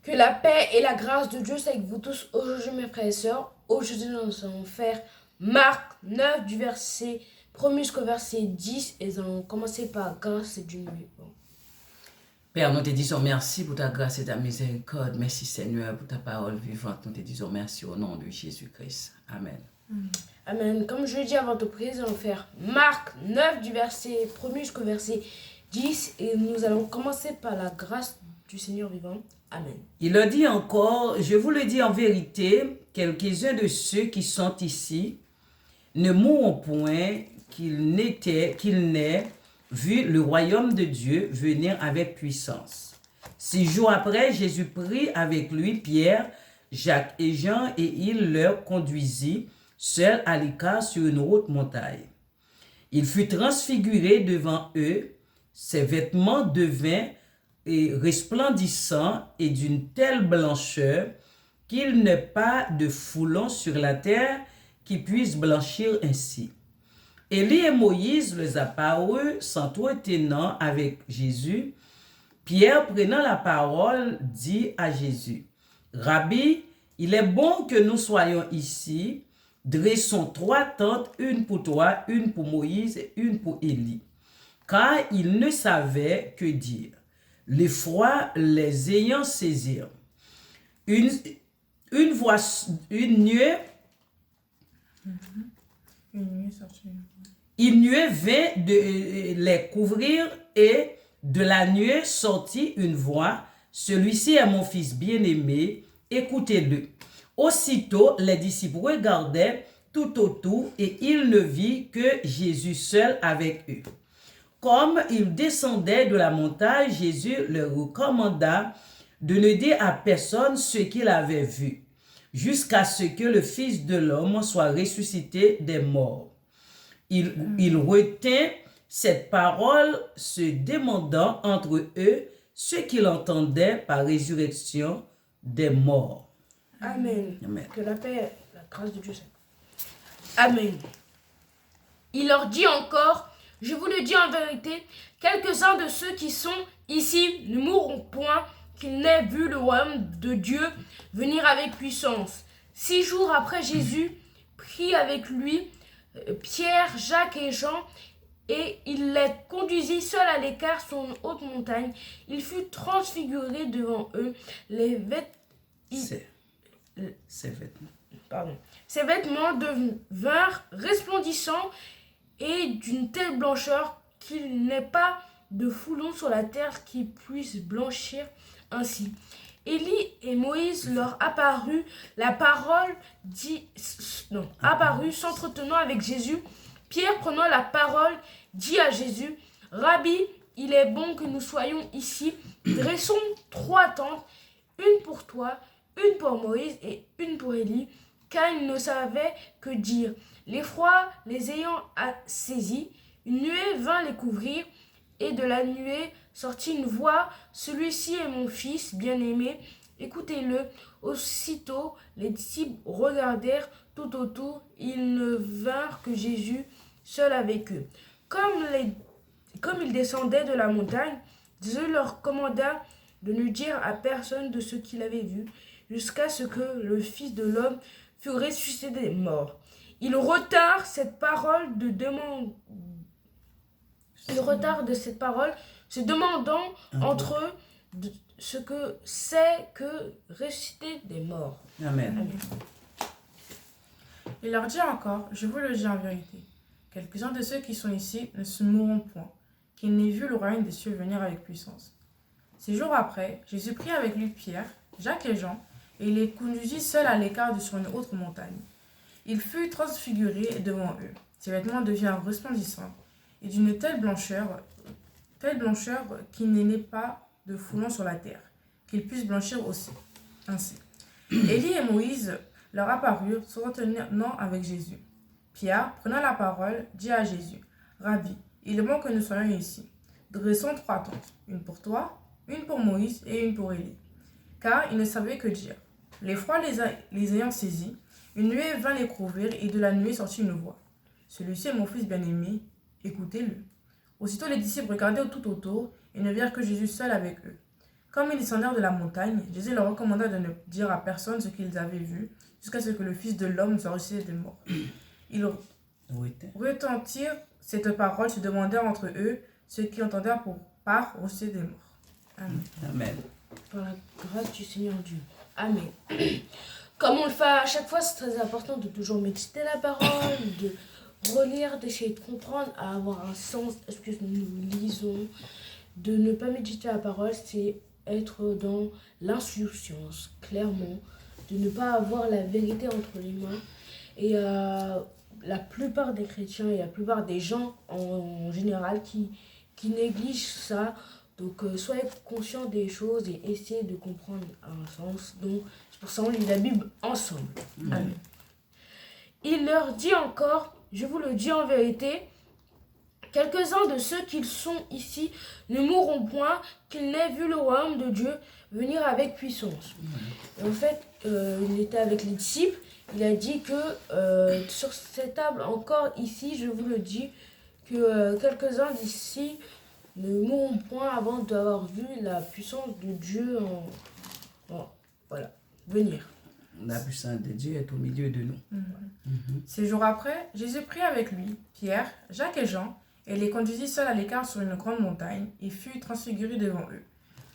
Que la paix et la grâce de Dieu soient avec vous tous aujourd'hui, mes frères et sœurs. Aujourd'hui, nous allons faire Marc 9 du verset 1 jusqu'au verset 10 et nous allons commencer par grâce et du nuit. Père, nous te disons merci pour ta grâce et ta miséricorde. Merci Seigneur pour ta parole vivante. Nous te disons merci au nom de Jésus-Christ. Amen. Amen. Comme je l'ai dit avant de prier, nous allons faire Marc 9 du verset 1 jusqu'au verset 10 et nous allons commencer par la grâce du Seigneur vivant. Amen. Il leur dit encore, je vous le dis en vérité, quelques-uns de ceux qui sont ici ne mourront point qu'ils n'aient vu le royaume de Dieu venir avec puissance. 6 jours après, Jésus prit avec lui Pierre, Jacques et Jean et il leur conduisit seul à l'écart sur une haute montagne. Il fut transfiguré devant eux, ses vêtements devinrent resplendissants et d'une telle blancheur qu'il n'est pas de foulon sur la terre qui puisse blanchir ainsi. Élie et Moïse les apparurent s'entretenant avec Jésus. Pierre, prenant la parole, dit à Jésus, « Rabbi, il est bon que nous soyons ici. Dressons 3 tentes, une pour toi, une pour Moïse et une pour Élie. » Car il ne savait que dire. L'effroi les ayant saisis. Une nuée vint de les couvrir et de la nuée sortit une voix. Celui-ci est mon fils bien-aimé, écoutez-le. Aussitôt, les disciples regardaient tout autour et ils ne virent que Jésus seul avec eux. Comme ils descendaient de la montagne, Jésus leur recommanda de ne dire à personne ce qu'il avait vu, jusqu'à ce que le Fils de l'homme soit ressuscité des morts. Il retint cette parole, se demandant entre eux ce qu'il entendait par résurrection des morts. Amen. Amen. Que la paix et la grâce de Dieu soit. Amen. Il leur dit encore, je vous le dis en vérité, quelques-uns de ceux qui sont ici ne mourront point qu'ils n'aient vu le royaume de Dieu venir avec puissance. 6 jours après, Jésus prit avec lui Pierre, Jacques et Jean et il les conduisit seul à l'écart sur une haute montagne. Il fut transfiguré devant eux. Ses vêtements devinrent resplendissants et d'une telle blancheur qu'il n'est pas de foulon sur la terre qui puisse blanchir ainsi. Élie et Moïse leur apparut s'entretenant avec Jésus. Pierre, prenant la parole, dit à Jésus, « Rabbi, il est bon que nous soyons ici. Dressons 3 tentes, une pour toi, une pour Moïse et une pour Élie. » Car ils ne savaient que dire. L'effroi les ayant saisis, une nuée vint les couvrir, et de la nuée sortit une voix, « Celui-ci est mon fils bien-aimé, écoutez-le. » Aussitôt, les disciples regardèrent tout autour, ils ne vinrent que Jésus seul avec eux. Comme ils descendaient de la montagne, Jésus leur commanda de ne dire à personne de ce qu'il avait vu, jusqu'à ce que le Fils de l'homme fût ressuscité des morts. Ils retinrent cette parole se demandant entre eux ce que c'est que ressusciter des morts. Amen. Amen. Il leur dit encore, je vous le dis en vérité, quelques-uns de ceux qui sont ici ne se mourront point, qu'ils n'aient vu le royaume des cieux venir avec puissance. 6 jours après, Jésus prit avec lui Pierre, Jacques et Jean, et il les conduisit seuls à l'écart sur une autre montagne. Il fut transfiguré devant eux. Ses vêtements devinrent resplendissants, et d'une telle blancheur qu'il n'est pas de foulon sur la terre, qu'ils puissent blanchir aussi. Ainsi. Élie et Moïse leur apparurent, s'entretenant avec Jésus. Pierre, prenant la parole, dit à Jésus, « Rabbi, il est bon que nous soyons ici. Dressons 3 tentes, une pour toi, une pour Moïse et une pour Élie. » Car ils ne savaient que dire. L'effroi les ayant saisis, une nuée vint les couvrir et de la nuée sortit une voix. « Celui-ci est mon fils bien-aimé, écoutez-le. » Aussitôt les disciples regardaient tout autour et ne virent que Jésus seul avec eux. Comme ils descendirent de la montagne, Jésus leur recommanda de ne dire à personne ce qu'ils avaient vu, jusqu'à ce que le Fils de l'homme soit ressuscité des morts. Ils retentirent cette parole, se demandèrent entre eux ce qu'ils entendirent par ressuscité des morts. Amen. Amen. Par la grâce du Seigneur Dieu. Amen. Comme on le fait à chaque fois, c'est très important de toujours méditer la parole, de relire, d'essayer de comprendre, à avoir un sens à ce que nous lisons. De ne pas méditer la parole, c'est être dans l'insouciance, clairement. De ne pas avoir la vérité entre les mains. Et la plupart des chrétiens et la plupart des gens en général qui négligent ça. Donc soyez conscients des choses et essayez de comprendre un sens. Donc c'est pour ça qu'on lit la Bible ensemble. Amen. Il leur dit encore, je vous le dis en vérité, quelques-uns de ceux qui sont ici ne mourront point, qu'ils n'aient vu le royaume de Dieu venir avec puissance. Et en fait, il était avec les disciples, il a dit que sur cette table, encore ici, je vous le dis, que quelques-uns d'ici ne mourront point avant d'avoir vu la puissance de Dieu voilà, venir. La puissance de Dieu est au milieu de nous. Ces jours après, Jésus prit avec lui Pierre, Jacques et Jean, et les conduisit seuls à l'écart sur une grande montagne, et fut transfiguré devant eux.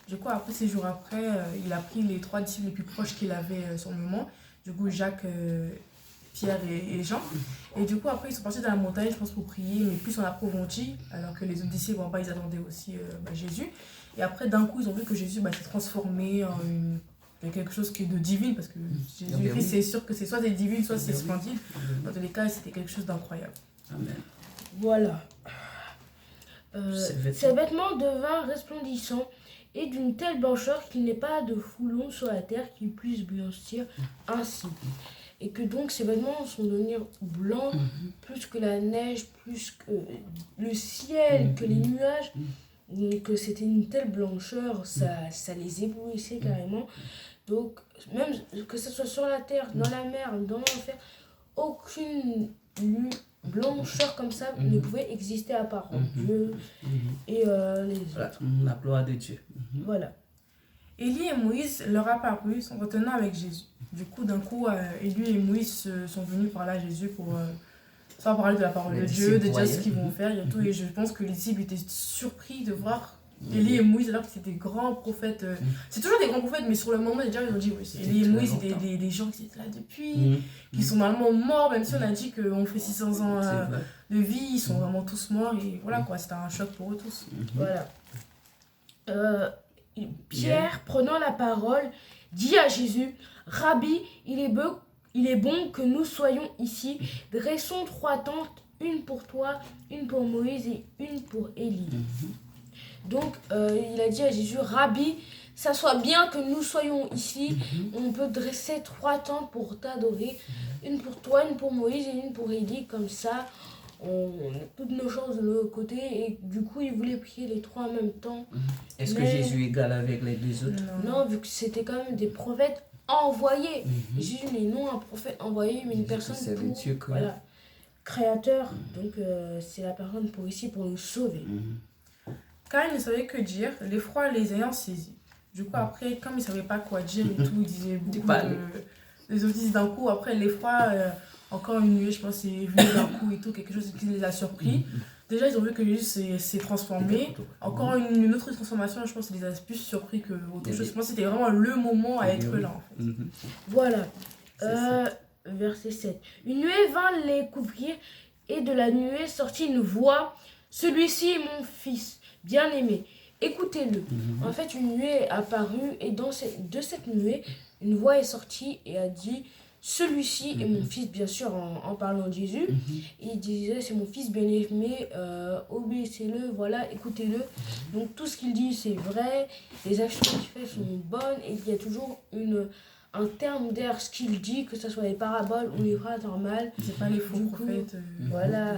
Du coup, après, ces jours après, il a pris les 3 disciples les plus proches qu'il avait sur le moment. Du coup, Jacques, Pierre et Jean. Et du coup, après, ils sont partis dans la montagne, je pense, pour prier, mais plus en approfondi, alors que les autres disciples, bon, ils attendaient aussi Jésus. Et après, d'un coup, ils ont vu que Jésus s'est transformé en quelque chose qui est de divin, parce que Jésus-Christ, c'est sûr que c'est soit des divines, soit c'est splendide. Dans tous les cas, c'était quelque chose d'incroyable. Amen. Voilà. Ses vêtements devinrent resplendissants et d'une telle blancheur qu'il n'est pas de foulon sur la terre qui puisse blanchir ainsi. Et que donc ces vêtements sont devenus blancs plus que la neige, plus que le ciel, que les nuages. Et que c'était une telle blancheur, ça les éblouissait carrément. Donc, même que ce soit sur la terre, dans la mer, dans l'enfer, aucune blancheur comme ça ne pouvait exister à part Dieu et les autres. La gloire de Dieu. Voilà. Élie et Moïse leur apparurent en retenant avec Jésus. Du coup, d'un coup, Élie et Moïse sont venus parler à Jésus pour soit parler de la parole de Dieu, de dire ce qu'ils vont faire et tout. Et je pense que les disciples étaient surpris de voir Élie et Moïse alors que c'était des grands prophètes. C'est toujours des grands prophètes, mais sur le moment, déjà, ils ont dit oui, Élie et Moïse, c'était des gens qui étaient là depuis, qui sont normalement morts, même si on a dit qu'on fait 600 ans de vie, ils sont vraiment tous morts. Et voilà quoi, c'était un choc pour eux tous. Voilà. Pierre, prenant la parole, dit à Jésus, Rabbi, il est bon que nous soyons ici. Dressons 3 tentes, une pour toi, une pour Moïse et une pour Élie. Donc, il a dit à Jésus, Rabbi, ça soit bien que nous soyons ici. On peut dresser 3 tentes pour t'adorer. Une pour toi, une pour Moïse et une pour Élie. Comme ça, on a toutes nos choses de l'autre côté. Et du coup, il voulait prier les 3 en même temps. Est-ce que Jésus est égal avec les 2 autres? Non, vu que c'était quand même des prophètes envoyés. Jésus n'est non un prophète envoyé, mais une personne pour, Dieu, voilà, créateur. Donc, c'est la personne pour ici pour nous sauver. Car ils ne savaient que dire, l'effroi les ayant saisis. Du coup, après, comme ils ne savaient pas quoi dire et tout, ils disaient beaucoup les autres disent d'un coup, après l'effroi, encore une nuée, je pense, c'est venu d'un coup et tout, quelque chose qui les a surpris. Déjà, ils ont vu que Jésus s'est transformé. Encore une autre transformation, je pense, ça les a plus surpris que autre chose. Je pense que c'était vraiment le moment à être là, en fait. Voilà. Verset 7. Une nuée vint les couvrir et de la nuée sortit une voix. Celui-ci est mon fils bien-aimé. Écoutez-le. En fait, une nuée est apparue et de cette nuée, une voix est sortie et a dit celui-ci est mon fils, bien sûr, en parlant de Jésus. Il disait c'est mon fils bien-aimé, obéissez-le, voilà, écoutez-le. Donc tout ce qu'il dit, c'est vrai. Les actions qu'il fait sont bonnes et il y a toujours un terme derrière ce qu'il dit, que ce soit les paraboles ou les phrases normales. C'est pas les faux prophètes. Voilà.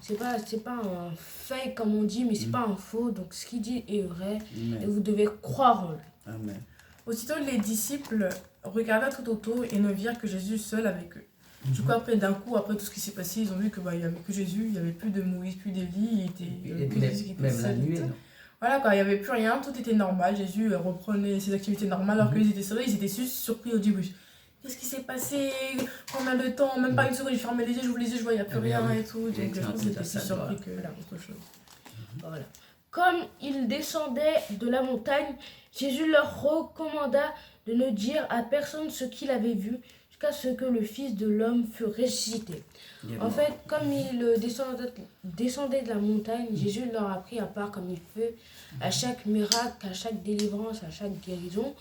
C'est pas un fake comme on dit, mais c'est pas un faux. Donc ce qu'il dit est vrai et vous devez croire en lui. Amen. Aussitôt les disciples regardèrent tout autour et ne virent que Jésus seul avec eux. Du coup, après tout ce qui s'est passé, ils ont vu que il n'y avait que Jésus, il n'y avait plus de Moïse, plus d'Élie, Même la nuée, non? Voilà, quand il n'y avait plus rien, tout était normal. Jésus reprenait ses activités normales alors qu'ils étaient sérieux, ils étaient juste surpris au début. Qu'est-ce qui s'est passé? Combien de temps? Même pas une seconde, je fermais les yeux, j'ouvre les yeux, je vois, il n'y a plus rien et tout. Donc je pense qu'ils étaient plus surpris que autre chose. Voilà. Comme ils descendaient de la montagne, Jésus leur recommanda de ne dire à personne ce qu'il avait vu, jusqu'à ce que le Fils de l'homme fût ressuscité. En fait, comme ils descendaient de la montagne, Jésus leur a pris à part comme il fait à chaque miracle, à chaque délivrance, à chaque guérison.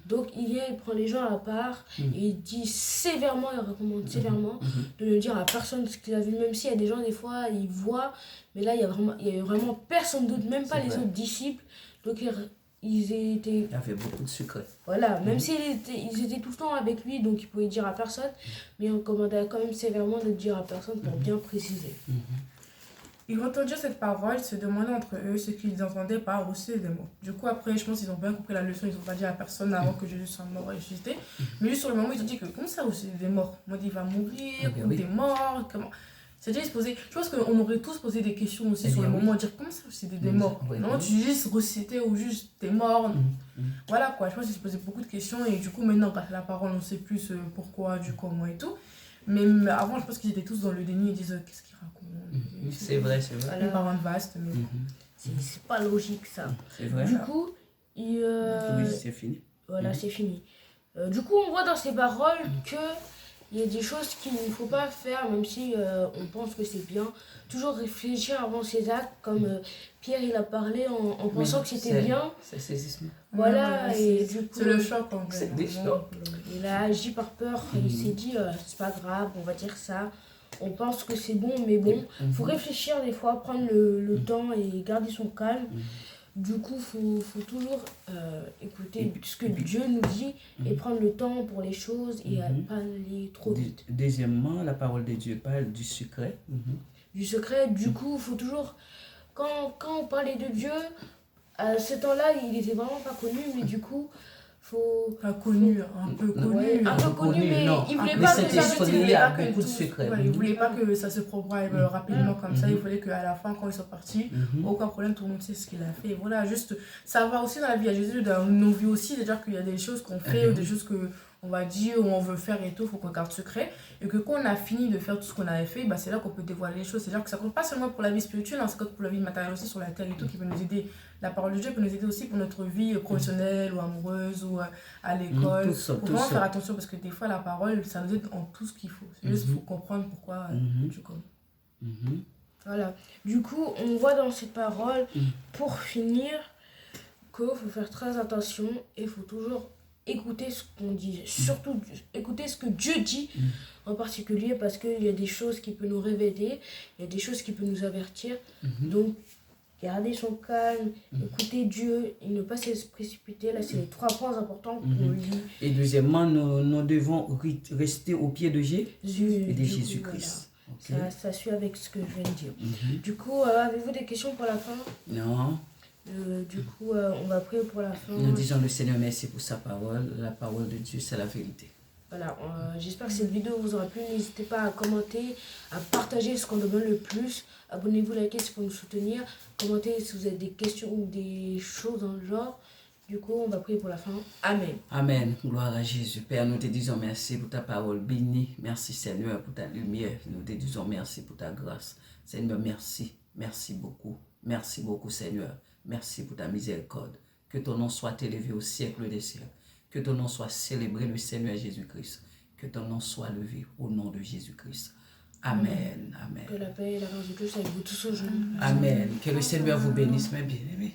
Donc il vient, il prend les gens à part et il dit sévèrement, il recommande sévèrement de ne dire à personne ce qu'il a vu, même s'il y a des gens, des fois, ils voient, mais là, il y a vraiment personne d'autre, même pas les autres disciples. Donc ils étaient... Il y avait beaucoup de secrets. Voilà, même s'ils ils étaient tout le temps avec lui, donc ils pouvaient dire à personne, mais on commandait quand même sévèrement de dire à personne pour bien préciser. Ils entendirent cette parole, se demandaient entre eux ce qu'ils entendaient par aussi des mots. Du coup, après, je pense qu'ils ont bien compris la leçon, ils n'ont pas dit à personne avant que Jésus soit mort et ressuscité. Mais juste sur le moment, ils ont dit que comment ça aussi des morts? Moi, il va mourir, des morts, comment? C'est-à-dire, je pense qu'on aurait tous posé des questions aussi sur le moment, dire comment ça c'est des morts? Non, tu juste ressuscité ou juste t'es mort. Voilà quoi, je pense qu'ils se posaient beaucoup de questions et du coup, maintenant, grâce à la parole, on sait plus pourquoi, du comment et tout. Mais avant, je pense qu'ils étaient tous dans le déni et disent qu'est-ce qu'ils racontent. C'est vrai, c'est vrai. Une parole vaste, mais C'est pas logique ça. C'est vrai. Du coup, Oui, c'est fini. voilà, c'est fini. Du coup, on voit dans ces paroles que il y a des choses qu'il ne faut pas faire, même si on pense que c'est bien. Toujours réfléchir avant ses actes, comme Pierre il a parlé en pensant que c'était bien. C'est saisissement. Voilà, et du coup, c'est le choc en fait. C'est des chocs. Il a agi par peur, il s'est dit c'est pas grave, on va dire ça. On pense que c'est bon, mais bon, faut réfléchir des fois, prendre le temps et garder son calme. Du coup, faut toujours écouter ce que Dieu nous dit et prendre le temps pour les choses et pas aller trop vite. Deuxièmement, la parole de Dieu parle du secret. Du secret, du coup, faut toujours... Quand on parlait de Dieu, à ce temps-là, il était vraiment pas connu, mais du coup, faut... Pas connu, un peu connu. Ouais, un peu connu, mais non. il voulait Mais pas c'était que ça... il y a beaucoup de secrets. Il voulait pas que ça se propage rapidement comme ça. Il fallait qu'à la fin, quand ils sont partis, aucun problème, tout le monde sait ce qu'il a fait. Voilà, juste, ça va aussi dans la vie à Jésus, dans nos vies aussi. C'est-à-dire qu'il y a des choses qu'on fait ou des choses que on va dire ou on veut faire et tout, il faut qu'on garde secret. Et que quand on a fini de faire tout ce qu'on avait fait, bah, c'est là qu'on peut dévoiler les choses. C'est-à-dire que ça compte pas seulement pour la vie spirituelle, hein, ça compte pour la vie matérielle aussi sur la terre et tout, qui peut nous aider. La parole de Dieu peut nous aider aussi pour notre vie professionnelle ou amoureuse ou à l'école. Faut vraiment faire attention parce que des fois la parole, ça nous aide en tout ce qu'il faut. C'est juste qu'il faut comprendre pourquoi Dieu comme. Voilà. Du coup, on voit dans ces paroles, pour finir, qu'il faut faire très attention et il faut toujours écouter ce qu'on dit. Surtout écouter ce que Dieu dit en particulier parce qu'il y a des choses qui peuvent nous révéler, il y a des choses qui peuvent nous avertir. Donc, garder son calme, écouter Dieu et ne pas se précipiter. Là, c'est les 3 points importants qu'on lit. Et deuxièmement, nous devons rester au pied de Jésus-Christ. Voilà. Okay. Ça suit avec ce que je viens de dire. Du coup, avez-vous des questions pour la fin? Non. Du coup, on va prier pour la fin. Nous disons le Seigneur merci pour sa parole. La parole de Dieu, c'est la vérité. Voilà, j'espère que cette vidéo vous aura plu. N'hésitez pas à commenter, à partager ce qu'on demande le plus. Abonnez-vous, likez pour nous soutenir. Commentez si vous avez des questions ou des choses dans le genre. Du coup, on va prier pour la fin. Amen. Amen. Gloire à Jésus. Père, nous te disons merci pour ta parole bénie. Merci Seigneur pour ta lumière. Nous te disons merci pour ta grâce. Seigneur, merci. Merci beaucoup. Merci beaucoup Seigneur. Merci pour ta miséricorde. Que ton nom soit élevé au siècle des siècles. Que ton nom soit célébré, le Seigneur Jésus-Christ. Que ton nom soit levé au nom de Jésus-Christ. Amen. Amen. Que la paix et la grâce de Dieu soient avec vous tous aujourd'hui. Amen. Que le Seigneur vous bénisse, mes bien-aimés.